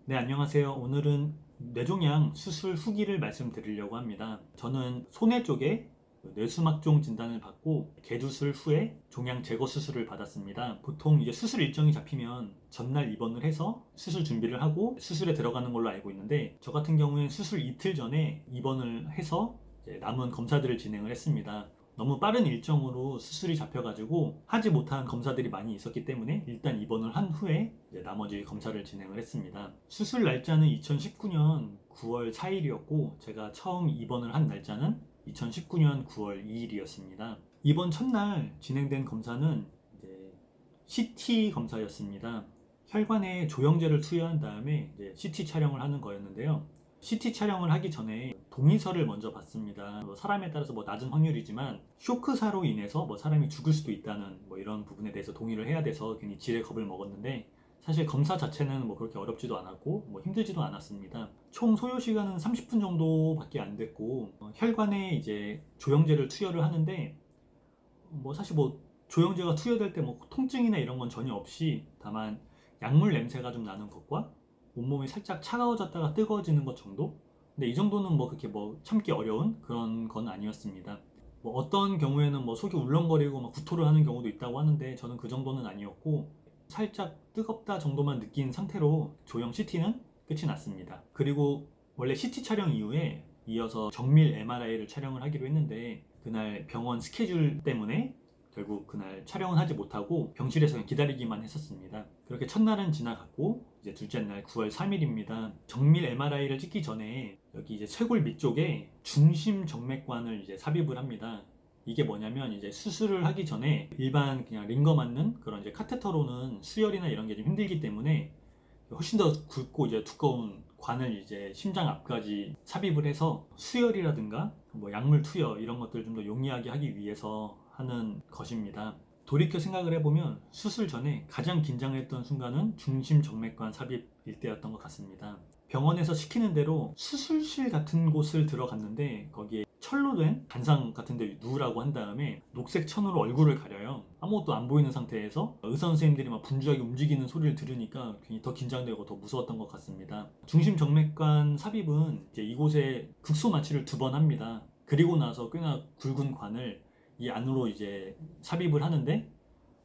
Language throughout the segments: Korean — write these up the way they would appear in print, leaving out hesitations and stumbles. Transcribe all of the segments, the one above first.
네, 안녕하세요. 오늘은 뇌종양 수술 후기를 말씀드리려고 합니다. 저는 소뇌 쪽에 뇌수막종 진단을 받고 개두술 후에 종양 제거 수술을 받았습니다. 보통 이제 수술 일정이 잡히면 전날 입원을 해서 수술 준비를 하고 수술에 들어가는 걸로 알고 있는데, 저 같은 경우엔 수술 이틀 전에 입원을 해서 이제 남은 검사들을 진행을 했습니다. 너무 빠른 일정으로 수술이 잡혀가지고 하지 못한 검사들이 많이 있었기 때문에 일단 입원을 한 후에 이제 나머지 검사를 진행을 했습니다. 수술 날짜는 2019년 9월 4일이었고 제가 처음 입원을 한 날짜는 2019년 9월 2일이었습니다. 입원 첫날 진행된 검사는 이제 CT 검사였습니다. 혈관에 조영제를 투여한 다음에 이제 CT 촬영을 하는 거였는데요. CT 촬영을 하기 전에 동의서를 먼저 받습니다. 사람에 따라서 낮은 확률이지만 쇼크사로 인해서 사람이 죽을 수도 있다는 이런 부분에 대해서 동의를 해야 돼서 괜히 지레 겁을 먹었는데, 사실 검사 자체는 그렇게 어렵지도 않았고 힘들지도 않았습니다. 총 소요 시간은 30분 정도밖에 안 됐고, 혈관에 이제 조영제를 투여를 하는데 사실 조영제가 투여될 때 통증이나 이런 건 전혀 없이, 다만 약물 냄새가 좀 나는 것과 온몸이 살짝 차가워졌다가 뜨거워지는 것 정도? 근데 이 정도는 그렇게 참기 어려운 그런 건 아니었습니다. 어떤 경우에는 속이 울렁거리고 구토를 하는 경우도 있다고 하는데, 저는 그 정도는 아니었고 살짝 뜨겁다 정도만 느낀 상태로 조영 CT는 끝이 났습니다. 그리고 원래 CT 촬영 이후에 이어서 정밀 MRI를 촬영을 하기로 했는데, 그날 병원 스케줄 때문에 결국 그날 촬영은 하지 못하고 병실에서 그냥 기다리기만 했었습니다. 그렇게 첫날은 지나갔고, 이제 둘째 날 9월 3일입니다. 정밀 MRI를 찍기 전에 여기 이제 쇄골 밑쪽에 중심 정맥관을 이제 삽입을 합니다. 이게 뭐냐면, 이제 수술을 하기 전에 일반 그냥 링거 맞는 그런 이제 카테터로는 수혈이나 이런 게 좀 힘들기 때문에 훨씬 더 굵고 이제 두꺼운 관을 이제 심장 앞까지 삽입을 해서 수혈이라든가 약물 투여 이런 것들을 좀 더 용이하게 하기 위해서 하는 것입니다. 돌이켜 생각을 해보면 수술 전에 가장 긴장했던 순간은 중심 정맥관 삽입일 때였던 것 같습니다. 병원에서 시키는 대로 수술실 같은 곳을 들어갔는데, 거기에 철로 된 단상 같은 데 누우라고 한 다음에 녹색 천으로 얼굴을 가려요. 아무것도 안 보이는 상태에서 의사 선생님들이 분주하게 움직이는 소리를 들으니까 괜히 더 긴장되고 더 무서웠던 것 같습니다. 중심 정맥관 삽입은 이제 이곳에 극소 마취를 2번 합니다. 그리고 나서 꽤나 굵은 관을 이 안으로 이제 삽입을 하는데,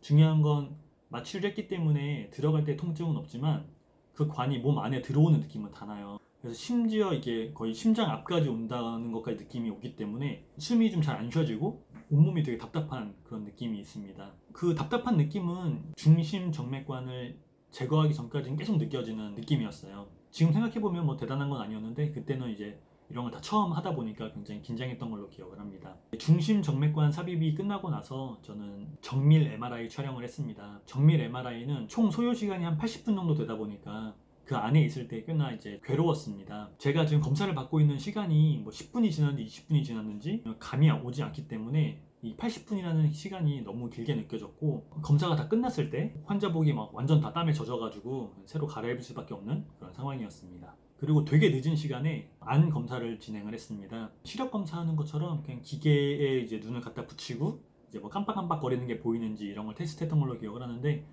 중요한 건 마취를 했기 때문에 들어갈 때 통증은 없지만 그 관이 몸 안에 들어오는 느낌은 다 나요. 그래서 심지어 이게 거의 심장 앞까지 온다는 것까지 느낌이 오기 때문에 숨이 좀 잘 안 쉬어지고 온몸이 되게 답답한 그런 느낌이 있습니다. 그 답답한 느낌은 중심 정맥관을 제거하기 전까지는 계속 느껴지는 느낌이었어요. 지금 생각해보면 대단한 건 아니었는데, 그때는 이제 이런 걸 다 처음 하다 보니까 굉장히 긴장했던 걸로 기억을 합니다. 중심 정맥관 삽입이 끝나고 나서 저는 정밀 MRI 촬영을 했습니다. 정밀 MRI는 총 소요 시간이 한 80분 정도 되다 보니까 그 안에 있을 때 꽤나 이제 괴로웠습니다. 제가 지금 검사를 받고 있는 시간이 10분이 지났는지 20분이 지났는지 감이 오지 않기 때문에 이 80분이라는 시간이 너무 길게 느껴졌고, 검사가 다 끝났을 때 환자복이 완전 다 땀에 젖어가지고 새로 갈아입을 수밖에 없는 그런 상황이었습니다. 그리고 되게 늦은 시간에 안 검사를 진행을 했습니다. 시력 검사하는 것처럼 그냥 기계에 이제 눈을 갖다 붙이고 이제 깜빡깜빡 거리는 게 보이는지 이런 걸 테스트했던 걸로 기억을 하는데,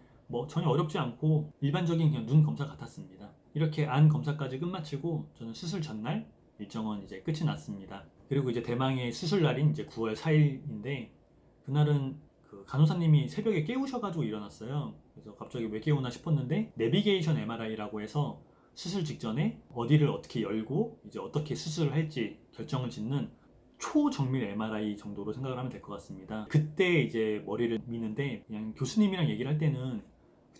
전혀 어렵지 않고 일반적인 그냥 눈 검사 같았습니다. 이렇게 안 검사까지 끝마치고 저는 수술 전날 일정은 이제 끝이 났습니다. 그리고 이제 대망의 수술 날인 이제 9월 4일인데, 그날은 그 간호사님이 새벽에 깨우셔가지고 일어났어요. 그래서 갑자기 왜 깨우나 싶었는데, 내비게이션 MRI라고 해서 수술 직전에 어디를 어떻게 열고 이제 어떻게 수술을 할지 결정을 짓는 초정밀 MRI 정도로 생각을 하면 될 것 같습니다. 그때 이제 머리를 미는데, 그냥 교수님이랑 얘기를 할 때는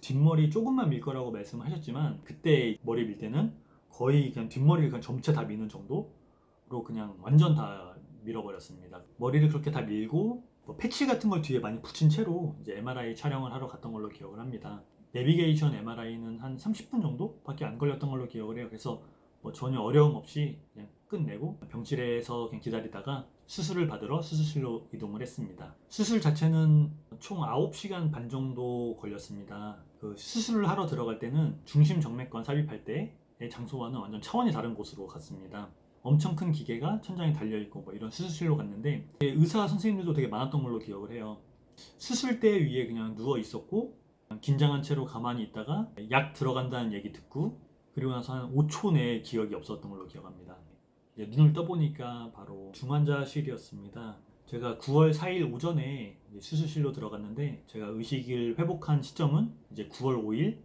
뒷머리 조금만 밀 거라고 말씀을 하셨지만, 그때 머리 밀 때는 거의 그냥 뒷머리를 그냥 전체 다 미는 정도로 그냥 완전 다 밀어버렸습니다. 머리를 그렇게 다 밀고 패치 같은 걸 뒤에 많이 붙인 채로 이제 MRI 촬영을 하러 갔던 걸로 기억을 합니다. 내비게이션 MRI는 한 30분 정도밖에 안 걸렸던 걸로 기억을 해요. 그래서 전혀 어려움 없이 그냥 끝내고 병실에서 그냥 기다리다가 수술을 받으러 수술실로 이동을 했습니다. 수술 자체는 총 9시간 반 정도 걸렸습니다. 그 수술을 하러 들어갈 때는 중심 정맥관 삽입할 때의 장소와는 완전 차원이 다른 곳으로 갔습니다. 엄청 큰 기계가 천장에 달려있고 이런 수술실로 갔는데, 의사 선생님들도 되게 많았던 걸로 기억을 해요. 수술대 위에 그냥 누워 있었고, 긴장한 채로 가만히 있다가 약 들어간다는 얘기 듣고, 그리고 나서 한 5초 내에 기억이 없었던 걸로 기억합니다. 이제 눈을 떠보니까 바로 중환자실이었습니다. 제가 9월 4일 오전에 수술실로 들어갔는데 제가 의식을 회복한 시점은 이제 9월 5일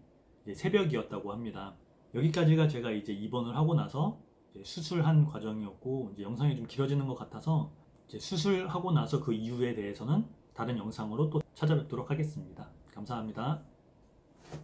새벽이었다고 합니다. 여기까지가 제가 이제 입원을 하고 나서 이제 수술한 과정이었고, 이제 영상이 좀 길어지는 것 같아서 이제 수술하고 나서 그 이유에 대해서는 다른 영상으로 또 찾아뵙도록 하겠습니다. 감사합니다.